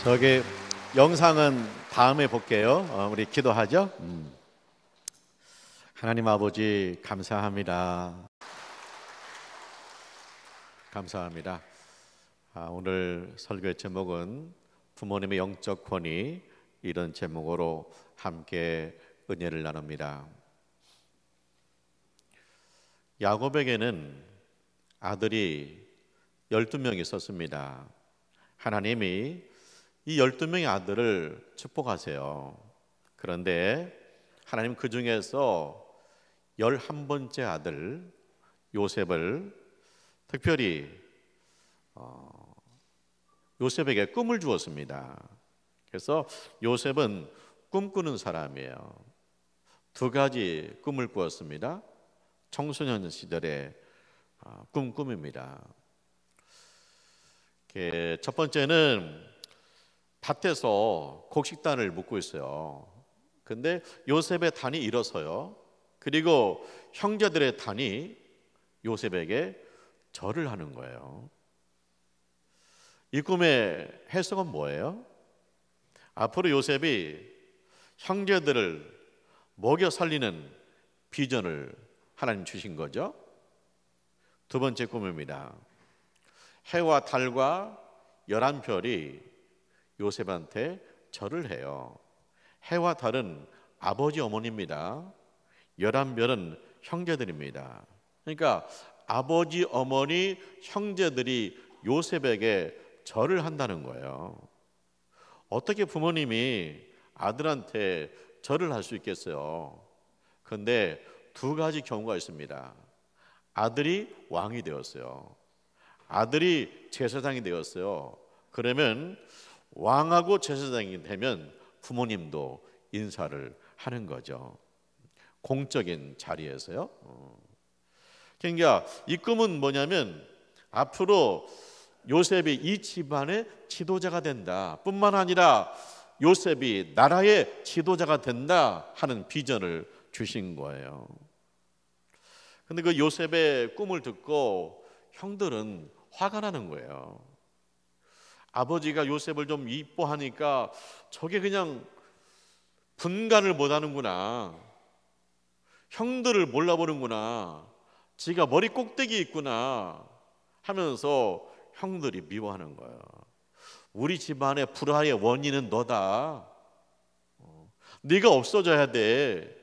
저기 영상은 다음에 볼게요. 우리 기도하죠. 하나님 아버지 감사합니다. 감사합니다. 오늘 설교의 제목은 부모님의 영적 권위, 이런 제목으로 함께 은혜를 나눕니다. 야곱에게는 아들이 12명이 있었습니다. 하나님이 이 12명의 아들을 축복하세요. 그런데 하나님 그 중에서 11번째 아들 요셉을 특별히 요셉에게 꿈을 주었습니다. 그래서 요셉은 꿈꾸는 사람이에요. 두 가지 꿈을 꾸었습니다. 청소년 시절에 꿈입니다. 첫 번째는 밭에서 곡식단을 묶고 있어요. 근데 요셉의 단이 일어서요. 그리고 형제들의 단이 요셉에게 절을 하는 거예요. 이 꿈의 해석은 뭐예요? 앞으로 요셉이 형제들을 먹여 살리는 비전을 하나님 주신 거죠. 두 번째 꿈입니다. 해와 달과 11별이 요셉한테 절을 해요. 해와 달은 아버지 어머니입니다. 11별은 형제들입니다. 그러니까 아버지 어머니 형제들이 요셉에게 절을 한다는 거예요. 어떻게 부모님이 아들한테 절을 할 수 있겠어요? 그런데 두 가지 경우가 있습니다. 아들이 왕이 되었어요. 아들이 제사장이 되었어요. 그러면 왕하고 제사장이 되면 부모님도 인사를 하는 거죠. 공적인 자리에서요. 그러니까 이 꿈은 뭐냐면 앞으로 요셉이 이 집안의 지도자가 된다 뿐만 아니라 요셉이 나라의 지도자가 된다 하는 비전을 주신 거예요. 근데 그 요셉의 꿈을 듣고 형들은 화가 나는 거예요. 아버지가 요셉을 좀 이뻐하니까 저게 그냥 분간을 못하는구나, 형들을 몰라보는구나, 지가 머리 꼭대기 있구나 하면서 형들이 미워하는 거예요. 우리 집안의 불화의 원인은 너다. 네가 없어져야 돼.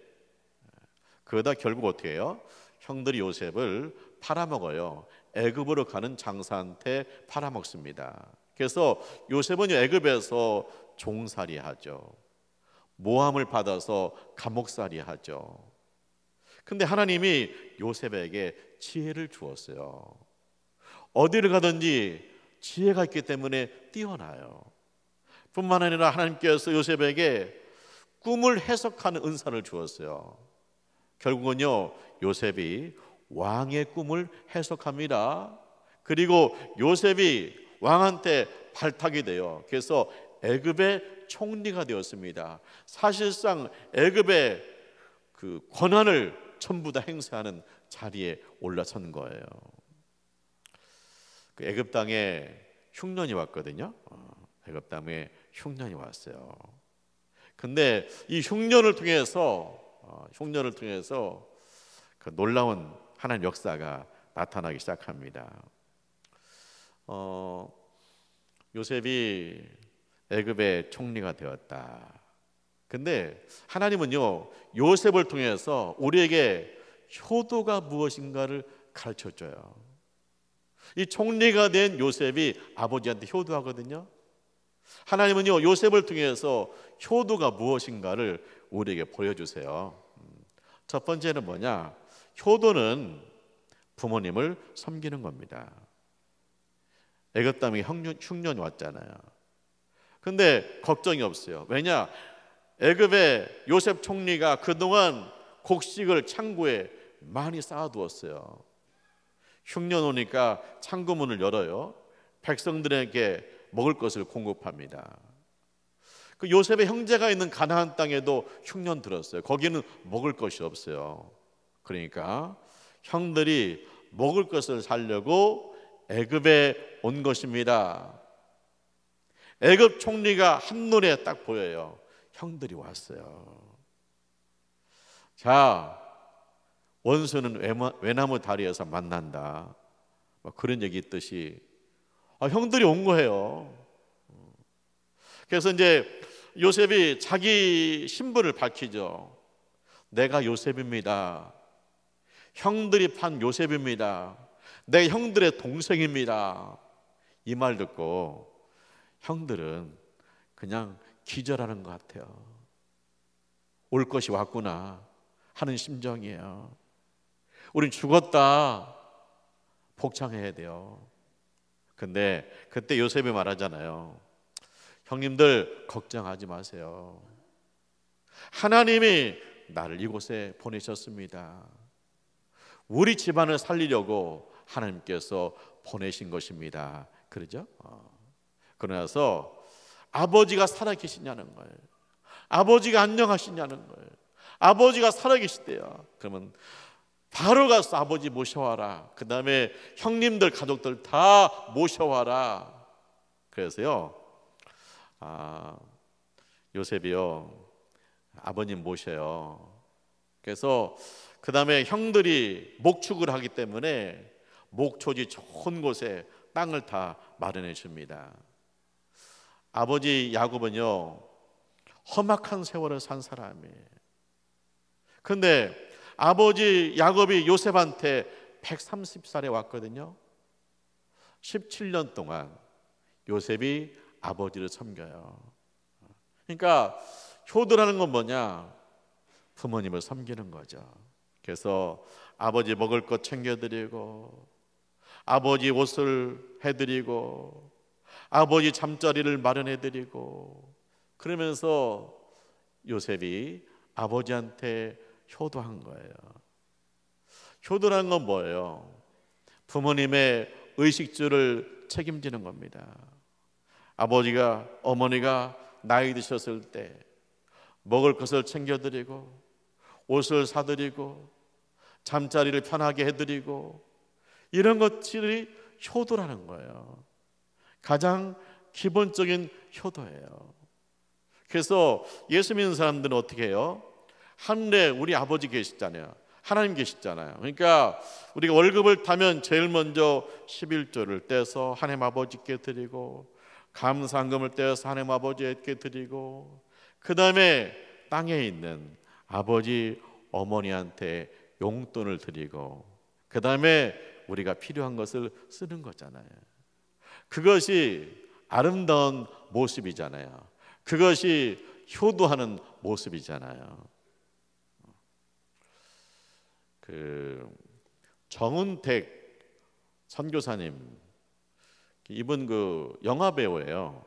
그러다 결국 어떻게 해요? 형들이 요셉을 팔아먹어요. 애굽으로 가는 장사한테 팔아먹습니다. 그래서 요셉은 애굽에서 종살이 하죠. 모함을 받아서 감옥살이 하죠. 근데 하나님이 요셉에게 지혜를 주었어요. 어디를 가든지 지혜가 있기 때문에 뛰어나요. 뿐만 아니라 하나님께서 요셉에게 꿈을 해석하는 은사를 주었어요. 결국은요, 요셉이 왕의 꿈을 해석합니다. 그리고 요셉이 왕한테 발탁이 돼요. 그래서 애굽의 총리가 되었습니다. 사실상 애굽의 그 권한을 전부 다 행사하는 자리에 올라선 거예요. 그 애굽 땅에 흉년이 왔거든요. 애굽 땅에 흉년이 왔어요. 근데 이 흉년을 통해서 그 놀라운 하나님 역사가 나타나기 시작합니다. 요셉이 애굽의 총리가 되었다. 근데 하나님은요, 요셉을 통해서 우리에게 효도가 무엇인가를 가르쳐줘요. 이 총리가 된 요셉이 아버지한테 효도하거든요. 하나님은요, 요셉을 통해서 효도가 무엇인가를 우리에게 보여주세요. 첫 번째는 뭐냐? 효도는 부모님을 섬기는 겁니다. 애굽 땅에 흉년이 왔잖아요. 근데 걱정이 없어요. 왜냐? 애굽의 요셉 총리가 그동안 곡식을 창고에 많이 쌓아두었어요. 흉년 오니까 창고 문을 열어요. 백성들에게 먹을 것을 공급합니다. 그 요셉의 형제가 있는 가나안 땅에도 흉년 들었어요. 거기는 먹을 것이 없어요. 그러니까 형들이 먹을 것을 살려고 애굽에 온 것입니다. 애굽 총리가 한눈에 딱 보여요. 형들이 왔어요. 자, 원수는 외나무 다리에서 만난다. 그런 얘기 있듯이 형들이 온 거예요. 그래서 이제 요셉이 자기 신분을 밝히죠. 내가 요셉입니다. 형들이 판 요셉입니다. 내 형들의 동생입니다. 이 말 듣고 형들은 그냥 기절하는 것 같아요. 올 것이 왔구나 하는 심정이에요. 우린 죽었다. 복창해야 돼요. 근데 그때 요셉이 말하잖아요. 형님들 걱정하지 마세요. 하나님이 나를 이곳에 보내셨습니다. 우리 집안을 살리려고 하나님께서 보내신 것입니다. 그러죠? 그러나서 아버지가 살아계시냐는 거예요. 아버지가 안녕하시냐는 거예요. 아버지가 살아계시대요. 그러면 바로 가서 아버지 모셔와라. 그 다음에 형님들 가족들 다 모셔와라. 그래서요, 요셉이요 아버님 모셔요. 그래서 그 다음에 형들이 목축을 하기 때문에 목초지 좋은 곳에 땅을 다 마련해 줍니다. 아버지 야곱은요 험악한 세월을 산 사람이에요. 근데 아버지 야곱이 요셉한테 130살에 왔거든요. 17년 동안 요셉이 아버지를 섬겨요. 그러니까 효도라는 건 뭐냐? 부모님을 섬기는 거죠. 그래서 아버지 먹을 것 챙겨드리고, 아버지 옷을 해드리고, 아버지 잠자리를 마련해드리고, 그러면서 요셉이 아버지한테 효도한 거예요. 효도라는 건 뭐예요? 부모님의 의식주를 책임지는 겁니다. 아버지가 어머니가 나이 드셨을 때 먹을 것을 챙겨드리고 옷을 사드리고 잠자리를 편하게 해드리고 이런 것들이 효도라는 거예요. 가장 기본적인 효도예요. 그래서 예수 믿는 사람들은 어떻게 해요? 하늘에 우리 아버지 계시잖아요. 하나님 계시잖아요. 그러니까 우리가 월급을 타면 제일 먼저 11조를 떼서 하나님 아버지께 드리고, 감사금을 떼서 하나님 아버지께 드리고, 그 다음에 땅에 있는 아버지 어머니한테 용돈을 드리고, 그 다음에 우리가 필요한 것을 쓰는 거잖아요. 그것이 아름다운 모습이잖아요. 그것이 효도하는 모습이잖아요. 정은택 선교사님, 이분 영화 배우예요.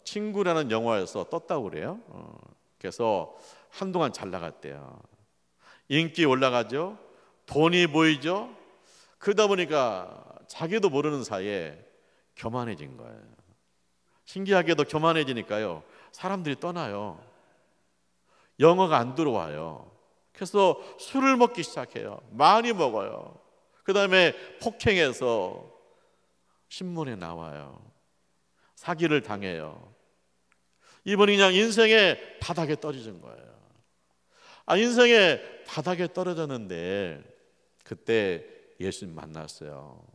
친구라는 영화에서 떴다고 그래요. 그래서 한동안 잘 나갔대요. 인기 올라가죠. 돈이 보이죠. 그러다 보니까 자기도 모르는 사이에 교만해진 거예요. 신기하게도 교만해지니까요 사람들이 떠나요. 영어가 안 들어와요. 그래서 술을 먹기 시작해요. 많이 먹어요. 그 다음에 폭행해서 신문에 나와요. 사기를 당해요. 이분이 그냥 인생의 바닥에 떨어진 거예요. 인생의 바닥에 떨어졌는데 그때 예수님 만났어요.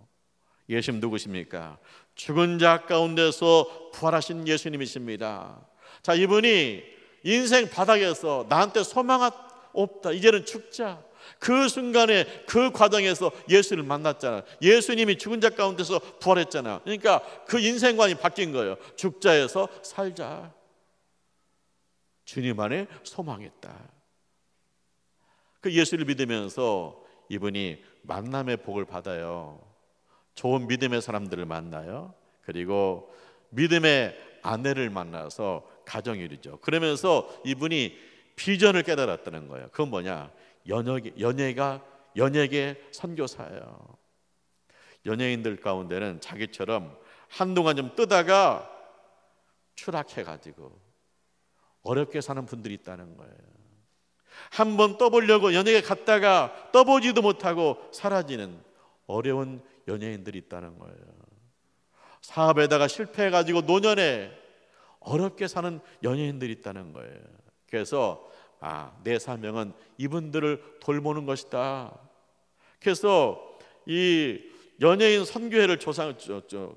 예수님 누구십니까? 죽은 자 가운데서 부활하신 예수님이십니다. 자, 이분이 인생 바닥에서 나한테 소망 없다, 이제는 죽자, 그 순간에 그 과정에서 예수를 만났잖아요. 예수님이 죽은 자 가운데서 부활했잖아요. 그러니까 그 인생관이 바뀐 거예요. 죽자에서 살자. 주님 안에 소망했다. 그 예수를 믿으면서 이분이 만남의 복을 받아요. 좋은 믿음의 사람들을 만나요. 그리고 믿음의 아내를 만나서 가정을 이루죠. 그러면서 이분이 비전을 깨달았다는 거예요. 그건 뭐냐? 연예계 선교사예요. 연예인들 가운데는 자기처럼 한동안 좀 뜨다가 추락해가지고 어렵게 사는 분들이 있다는 거예요. 한번 떠보려고 연예계 갔다가 떠보지도 못하고 사라지는 어려운 연예인들이 있다는 거예요. 사업에다가 실패해가지고 노년에 어렵게 사는 연예인들이 있다는 거예요. 그래서 내 사명은 이분들을 돌보는 것이다. 그래서 이 연예인 선교회를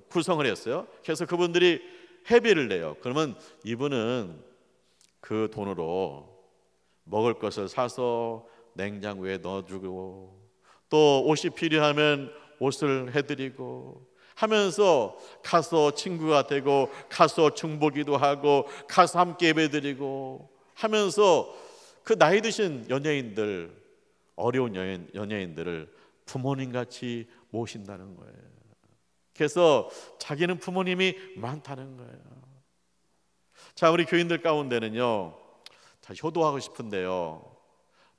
구성을 했어요. 그래서 그분들이 회비를 내요. 그러면 이분은 그 돈으로 먹을 것을 사서 냉장고에 넣어주고, 또 옷이 필요하면 옷을 해드리고 하면서 가서 친구가 되고, 가서 중보기도 하고, 가서 함께 예배드리고 하면서 그 나이 드신 연예인들, 어려운 연예인들을 부모님같이 모신다는 거예요. 그래서 자기는 부모님이 많다는 거예요. 자, 우리 교인들 가운데는요, 자, 효도하고 싶은데요,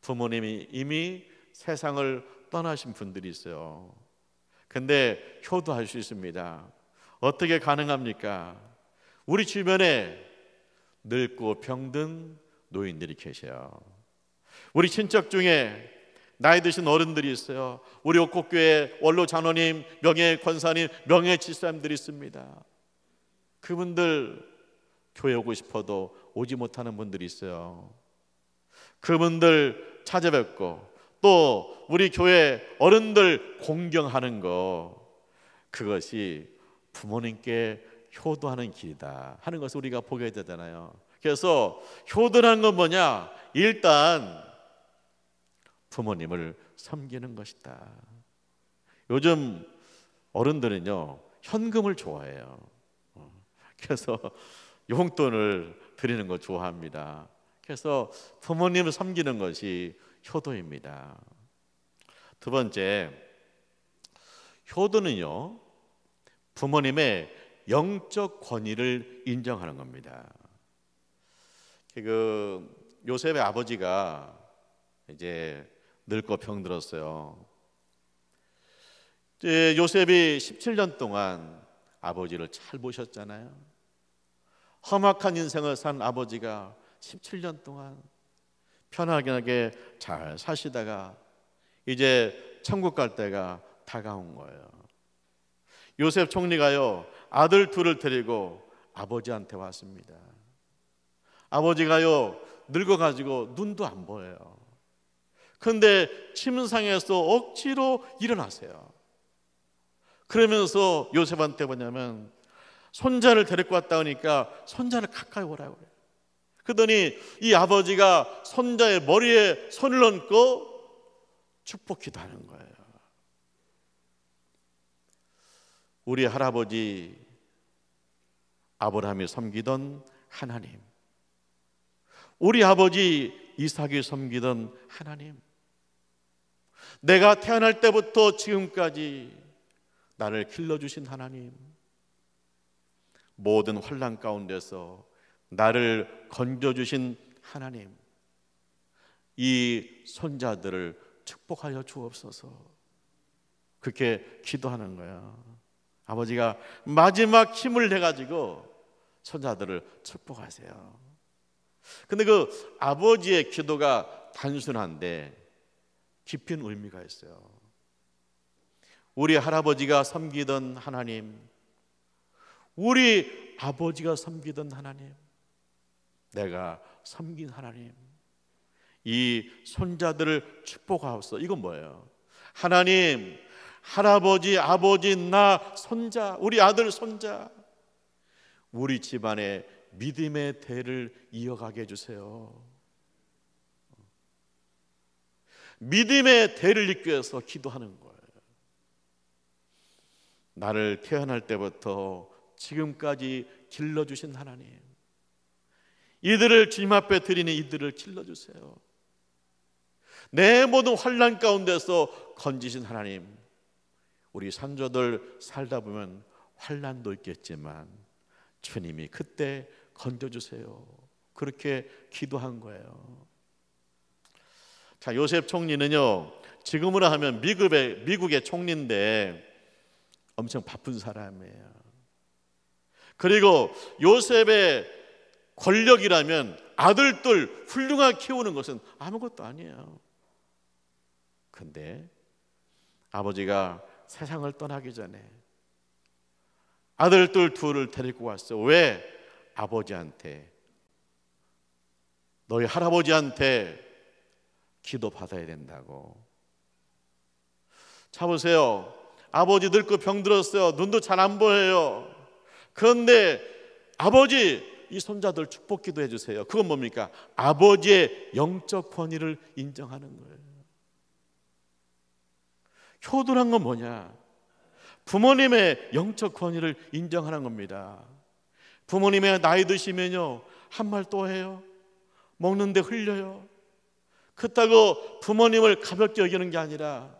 부모님이 이미 세상을 떠나신 분들이 있어요. 근데 효도할 수 있습니다. 어떻게 가능합니까? 우리 주변에 늙고 병든 노인들이 계셔요. 우리 친척 중에 나이 드신 어른들이 있어요. 우리 옥곡교회 원로 장로님, 명예 권사님, 명예 집사님들이 있습니다. 그분들 교회 오고 싶어도 오지 못하는 분들이 있어요. 그분들 찾아뵙고, 또 우리 교회 어른들 공경하는 거, 그것이 부모님께 효도하는 길이다 하는 것을 우리가 보게 되잖아요. 그래서 효도라는 건 뭐냐? 일단 부모님을 섬기는 것이다. 요즘 어른들은요, 현금을 좋아해요. 그래서 용돈을 드리는 거 좋아합니다. 그래서 부모님을 섬기는 것이 효도입니다. 두 번째, 효도는요, 부모님의 영적 권위를 인정하는 겁니다. 그 요셉의 아버지가 이제 늙고 병들었어요. 이제 요셉이 17년 동안 아버지를 잘 모셨잖아요. 험악한 인생을 산 아버지가 17년 동안 편하게 잘 사시다가 이제 천국 갈 때가 다가온 거예요. 요셉 총리가요, 아들 둘을 데리고 아버지한테 왔습니다. 아버지가요, 늙어가지고 눈도 안 보여요. 그런데 침상에서 억지로 일어나세요. 그러면서 요셉한테 뭐냐면, 손자를 데리고 왔다 하니까 손자를 가까이 오라고 그래요. 그러더니 이 아버지가 손자의 머리에 손을 얹고 축복기도 하는 거예요. 우리 할아버지 아브라함이 섬기던 하나님, 우리 아버지 이삭이 섬기던 하나님, 내가 태어날 때부터 지금까지 나를 길러주신 하나님, 모든 환난 가운데서 나를 건져주신 하나님, 이 손자들을 축복하여 주옵소서. 그렇게 기도하는 거야. 아버지가 마지막 힘을 내가지고 손자들을 축복하세요. 근데 그 아버지의 기도가 단순한데 깊은 의미가 있어요. 우리 할아버지가 섬기던 하나님, 우리 아버지가 섬기던 하나님, 내가 섬긴 하나님, 이 손자들을 축복하옵소서. 이건 뭐예요? 하나님, 할아버지, 아버지, 나, 손자, 우리 아들, 손자, 우리 집안의 믿음의 대를 이어가게 해주세요. 믿음의 대를 잇기 위해서 기도하는 거예요. 나를 태어날 때부터 지금까지 길러주신 하나님, 이들을 주님 앞에 드리는 이들을 길러주세요. 내 모든 환난 가운데서 건지신 하나님, 우리 산조들 살다 보면 환난도 있겠지만 주님이 그때 건져주세요. 그렇게 기도한 거예요. 자, 요셉 총리는요, 지금으로 하면 미국의 총리인데 엄청 바쁜 사람이에요. 그리고 요셉의 권력이라면 아들들 훌륭하게 키우는 것은 아무것도 아니에요. 근데 아버지가 세상을 떠나기 전에 아들들 둘을 데리고 왔어요. 왜? 아버지한테, 너희 할아버지한테 기도 받아야 된다고. 자 보세요. 아버지 늙고 병들었어요. 눈도 잘 안 보여요. 그런데 아버지, 이 손자들 축복 기도해 주세요. 그건 뭡니까? 아버지의 영적 권위를 인정하는 거예요. 효도란 건 뭐냐? 부모님의 영적 권위를 인정하는 겁니다. 부모님의 나이 드시면요, 한 말 또 해요. 먹는데 흘려요. 그렇다고 부모님을 가볍게 여기는 게 아니라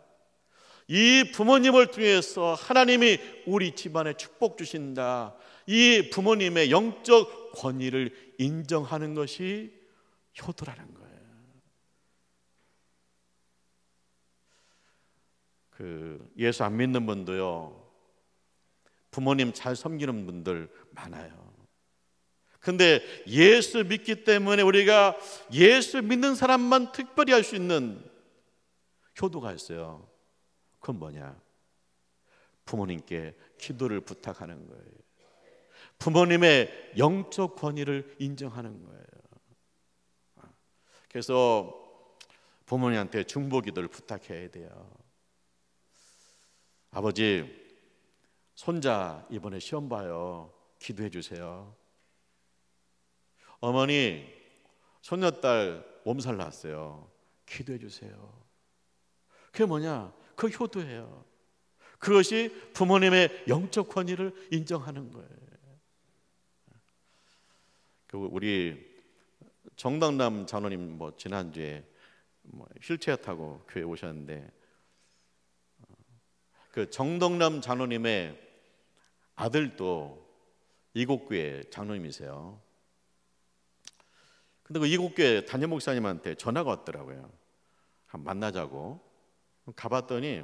이 부모님을 통해서 하나님이 우리 집안에 축복 주신다. 이 부모님의 영적 권위를 인정하는 것이 효도라는 거예요. 예수 안 믿는 분도요, 부모님 잘 섬기는 분들 많아요. 근데 예수 믿기 때문에 우리가 예수 믿는 사람만 특별히 할 수 있는 효도가 있어요. 그건 뭐냐? 부모님께 기도를 부탁하는 거예요. 부모님의 영적 권위를 인정하는 거예요. 그래서 부모님한테 중보기도를 부탁해야 돼요. 아버지, 손자 이번에 시험 봐요. 기도해 주세요. 어머니, 손녀딸 몸살 났어요. 기도해 주세요. 그게 뭐냐? 그 효도예요. 그것이 부모님의 영적 권위를 인정하는 거예요. 우리 정덕남 장로님 지난주에 휠체어 타고 교회 오셨는데, 그 정덕남 장로님의 아들도 이곡교회 장로님이세요. 근데 그 이곡교회 담임 목사님한테 전화가 왔더라고요. 한번 만나자고. 가봤더니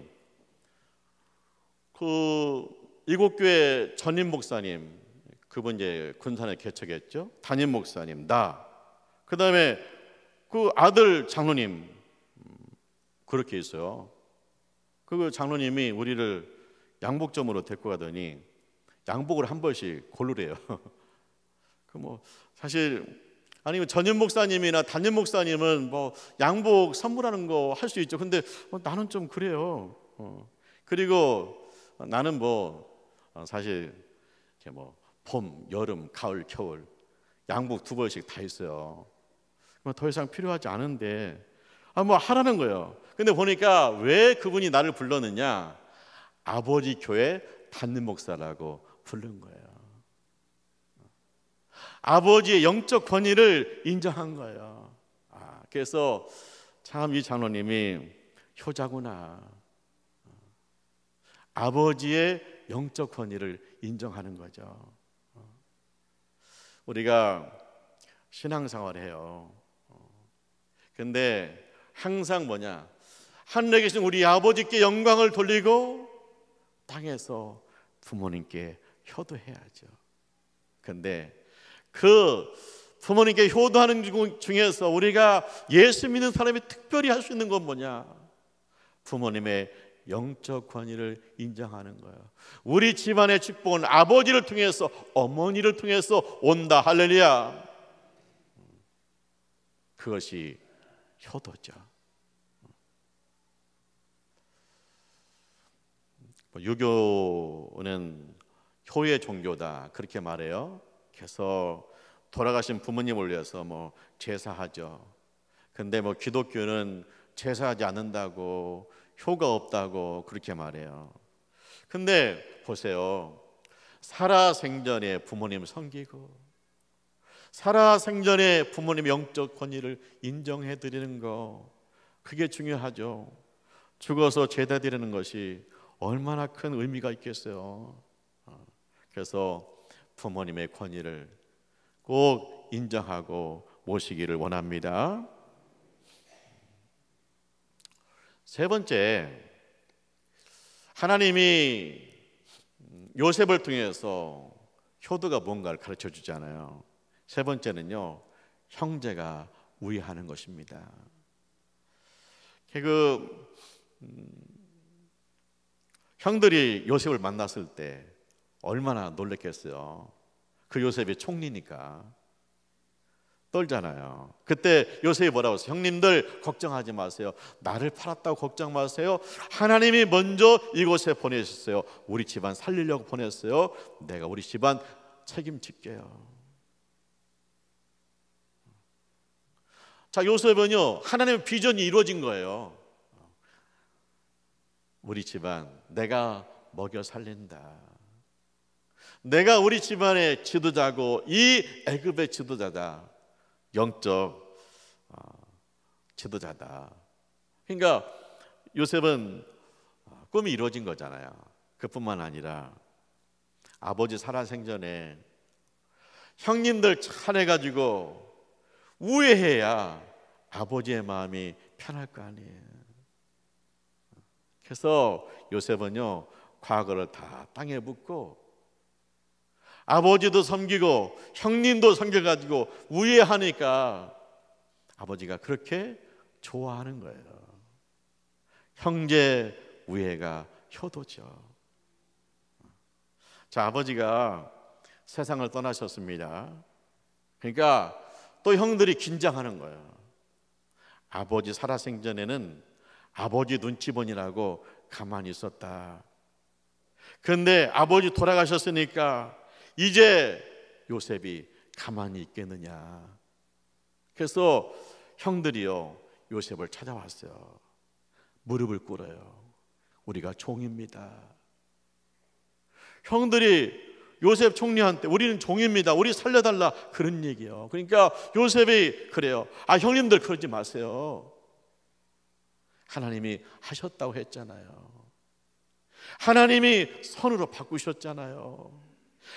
그 이곡교회 전임 목사님, 그분 이제 군산에 개척했죠. 담임 목사님, 나, 그 다음에 그 아들 장로님, 그렇게 있어요. 그 장로님이 우리를 양복점으로 데리고 가더니 양복을 한 벌씩 고르래요. 그 사실 아니 전임 목사님이나 담임 목사님은 양복 선물하는 거 할 수 있죠. 근데 나는 좀 그래요. 그리고 나는 사실 이렇게 봄, 여름, 가을, 겨울 양복 2벌씩 다 있어요. 더 이상 필요하지 않은데 하라는 거예요. 근데 보니까 왜 그분이 나를 불렀느냐? 아버지 교회 담임 목사라고 부른 거예요. 아버지의 영적 권위를 인정한 거예요. 그래서 참 이 장로님이 효자구나. 아버지의 영적 권위를 인정하는 거죠. 우리가 신앙생활을 해요. 근데 항상 하늘에 계신 우리 아버지께 영광을 돌리고 땅에서 부모님께 효도해야죠. 근데 그 부모님께 효도하는 중에서 우리가 예수 믿는 사람이 특별히 할 수 있는 건 뭐냐? 부모님의 영적 권위를 인정하는 거예요. 우리 집안의 축복은 아버지를 통해서, 어머니를 통해서 온다. 할렐루야. 그것이 효도죠. 유교는 효의 종교다, 그렇게 말해요. 그래서 돌아가신 부모님을 위해서 제사하죠. 근데 기독교는 제사하지 않는다고, 효가 없다고 그렇게 말해요. 근데 보세요. 살아생전에 부모님 섬기고, 살아생전에 부모님의 영적 권위를 인정해 드리는 거, 그게 중요하죠. 죽어서 제사 드리는 것이 얼마나 큰 의미가 있겠어요. 그래서 부모님의 권위를 꼭 인정하고 모시기를 원합니다. 세 번째, 하나님이 요셉을 통해서 효도가 뭔가를 가르쳐 주잖아요. 세 번째는요, 형제가 우애하는 것입니다. 형들이 요셉을 만났을 때 얼마나 놀랐겠어요. 그 요셉이 총리니까 떨잖아요. 그때 요셉이 뭐라고 했어요? 형님들 걱정하지 마세요. 나를 팔았다고 걱정 마세요. 하나님이 먼저 이곳에 보내셨어요. 우리 집안 살리려고 보냈어요. 내가 우리 집안 책임질게요. 자, 요셉은요, 하나님의 비전이 이루어진 거예요. 우리 집안 내가 먹여 살린다. 내가 우리 집안의 지도자고 이 애굽의 지도자다. 영적 지도자다. 그러니까 요셉은 꿈이 이루어진 거잖아요. 그뿐만 아니라 아버지 살아생전에 형님들 차례가지고 우애해야 아버지의 마음이 편할 거 아니에요. 그래서 요셉은요, 과거를 다 땅에 묻고 아버지도 섬기고 형님도 섬겨가지고 우애하니까 아버지가 그렇게 좋아하는 거예요. 형제 우애가 효도죠. 자, 아버지가 세상을 떠나셨습니다. 그러니까 또 형들이 긴장하는 거예요. 아버지 살아생전에는 아버지 눈치 보느라고 가만히 있었다. 그런데 아버지 돌아가셨으니까 이제 요셉이 가만히 있겠느냐. 그래서 형들이요, 요셉을 찾아왔어요. 무릎을 꿇어요. 우리가 종입니다. 형들이 요셉 총리한테 우리는 종입니다. 우리 살려달라 그런 얘기예요. 그러니까 요셉이 그래요. 형님들 그러지 마세요. 하나님이 하셨다고 했잖아요. 하나님이 선으로 바꾸셨잖아요.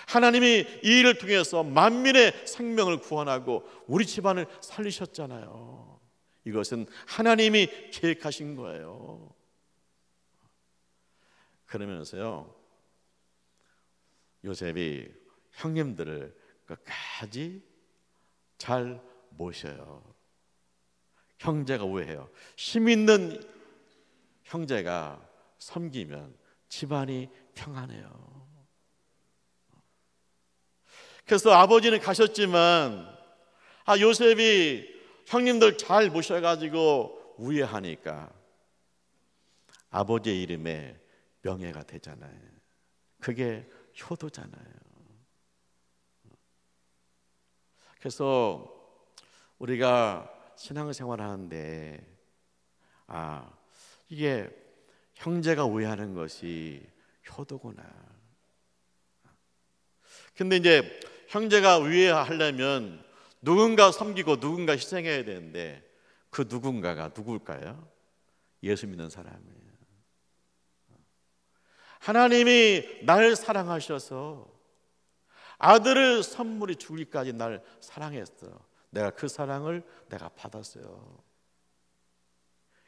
하나님이 이 일을 통해서 만민의 생명을 구원하고 우리 집안을 살리셨잖아요. 이것은 하나님이 계획하신 거예요. 그러면서요, 요셉이 형님들을 끝까지 잘 모셔요. 형제가 우애해요. 힘 있는 형제가 섬기면 집안이 평안해요. 그래서 아버지는 가셨지만 요셉이 형님들 잘 모셔가지고 우애하니까 아버지의 이름에 명예가 되잖아요. 그게 효도잖아요. 그래서 우리가 신앙생활 하는데 이게 형제가 우애하는 것이 효도구나. 근데 이제 형제가 우애하려면 누군가 섬기고 누군가 희생해야 되는데 그 누군가가 누굴까요? 예수 믿는 사람이에요. 하나님이 나를 사랑하셔서 아들을 선물이 주기까지 날 사랑했어. 내가 그 사랑을 내가 받았어요.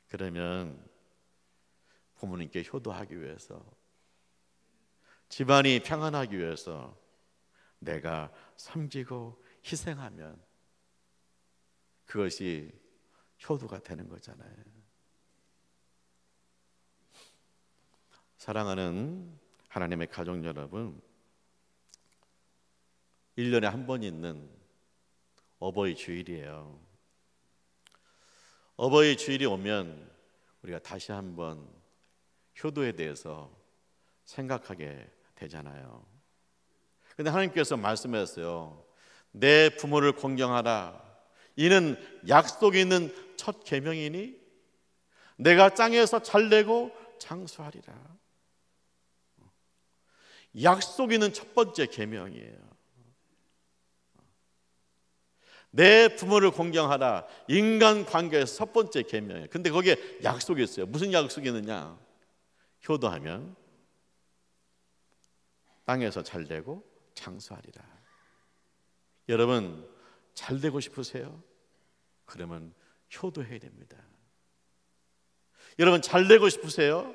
그러면 부모님께 효도하기 위해서, 집안이 평안하기 위해서 내가 섬기고 희생하면 그것이 효도가 되는 거잖아요. 사랑하는 하나님의 가족 여러분, 1년에 한 번 있는 어버이 주일이에요. 어버이 주일이 오면 우리가 다시 한번 효도에 대해서 생각하게 되잖아요. 근데 하나님께서 말씀하셨어요. 내 부모를 공경하라. 이는 약속이 있는 첫 계명이니 내가 땅에서 잘되고 장수하리라. 약속이 있는 첫 번째 계명이에요. 내 부모를 공경하라. 인간관계에서 첫 번째 계명이에요. 근데 거기에 약속이 있어요. 무슨 약속이 있느냐? 효도하면 땅에서 잘되고 장수하리라. 여러분 잘되고 싶으세요? 그러면 효도해야 됩니다. 여러분 잘되고 싶으세요?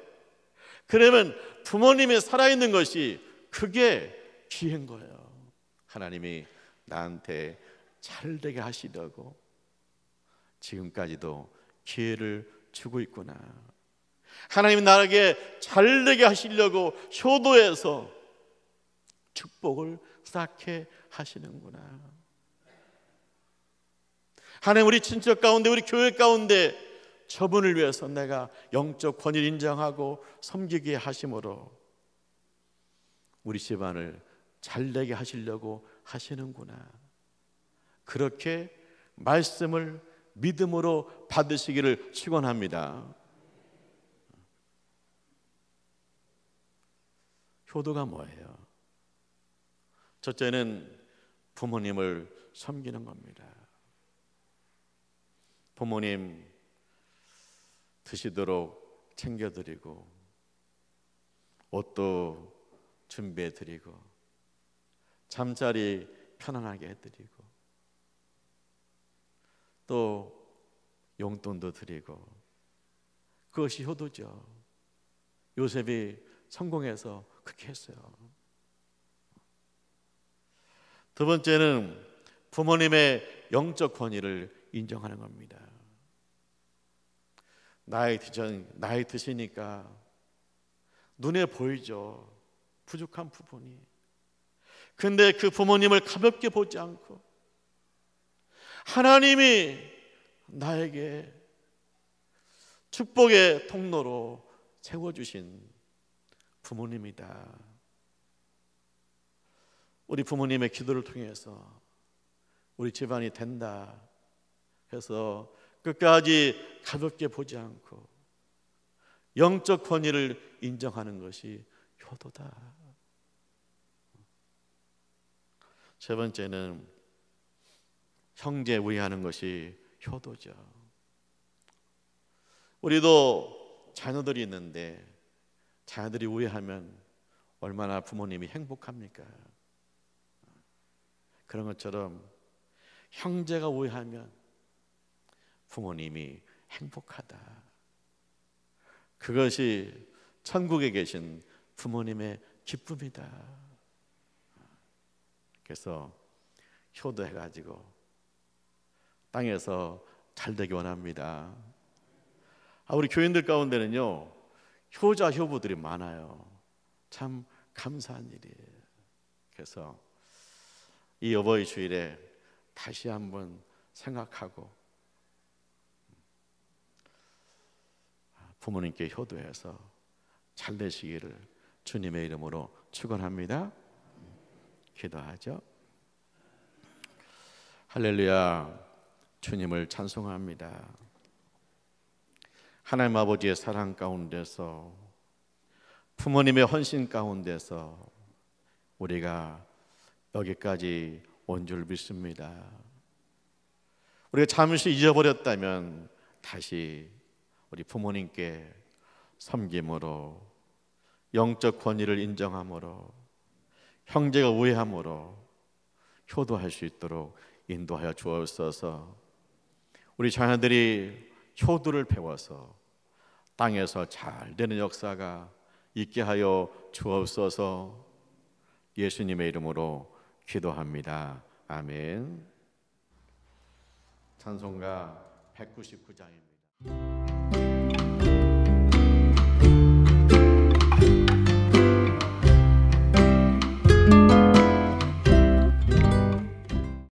그러면 부모님이 살아있는 것이 그게 기회인 거예요. 하나님이 나한테 잘되게 하시려고 지금까지도 기회를 주고 있구나. 하나님이 나에게 잘되게 하시려고 효도해서 축복을 쌓게 하시는구나. 하나님, 우리 친척 가운데, 우리 교회 가운데 저분을 위해서 내가 영적 권위를 인정하고 섬기게 하심으로 우리 집안을 잘되게 하시려고 하시는구나. 그렇게 말씀을 믿음으로 받으시기를 축원합니다. 효도가 뭐예요? 첫째는 부모님을 섬기는 겁니다. 부모님 드시도록 챙겨드리고 옷도 준비해드리고 잠자리 편안하게 해드리고 또 용돈도 드리고, 그것이 효도죠. 요셉이 성공해서 그렇게 했어요. 두 번째는 부모님의 영적 권위를 인정하는 겁니다. 나이 드시니까 눈에 보이죠, 부족한 부분이. 근데 그 부모님을 가볍게 보지 않고 하나님이 나에게 축복의 통로로 세워주신 부모님이다. 우리 부모님의 기도를 통해서 우리 집안이 된다 해서 끝까지 가볍게 보지 않고 영적 권위를 인정하는 것이 효도다. 세 번째는 형제 우애하는 것이 효도죠. 우리도 자녀들이 있는데 자녀들이 우애하면 얼마나 부모님이 행복합니까? 그런 것처럼 형제가 우애하면 부모님이 행복하다. 그것이 천국에 계신 부모님의 기쁨이다. 그래서 효도해가지고 땅에서 잘 되기 원합니다. 우리 교인들 가운데는요, 효자 효부들이 많아요. 참 감사한 일이에요. 그래서 이 어버이 주일에 다시 한번 생각하고 부모님께 효도해서 잘 되시기를 주님의 이름으로 축원합니다. 기도하죠. 할렐루야. 주님을 찬송합니다. 하나님 아버지의 사랑 가운데서, 부모님의 헌신 가운데서 우리가 여기까지 온 줄 믿습니다. 우리가 잠시 잊어버렸다면 다시 우리 부모님께 섬김으로, 영적 권위를 인정함으로, 형제가 우애함으로 효도할 수 있도록 인도하여 주옵소서. 우리 자녀들이 효도를 배워서 땅에서 잘 되는 역사가 있게 하여 주옵소서. 예수님의 이름으로 기도합니다. 아멘. 찬송가 199장입니다.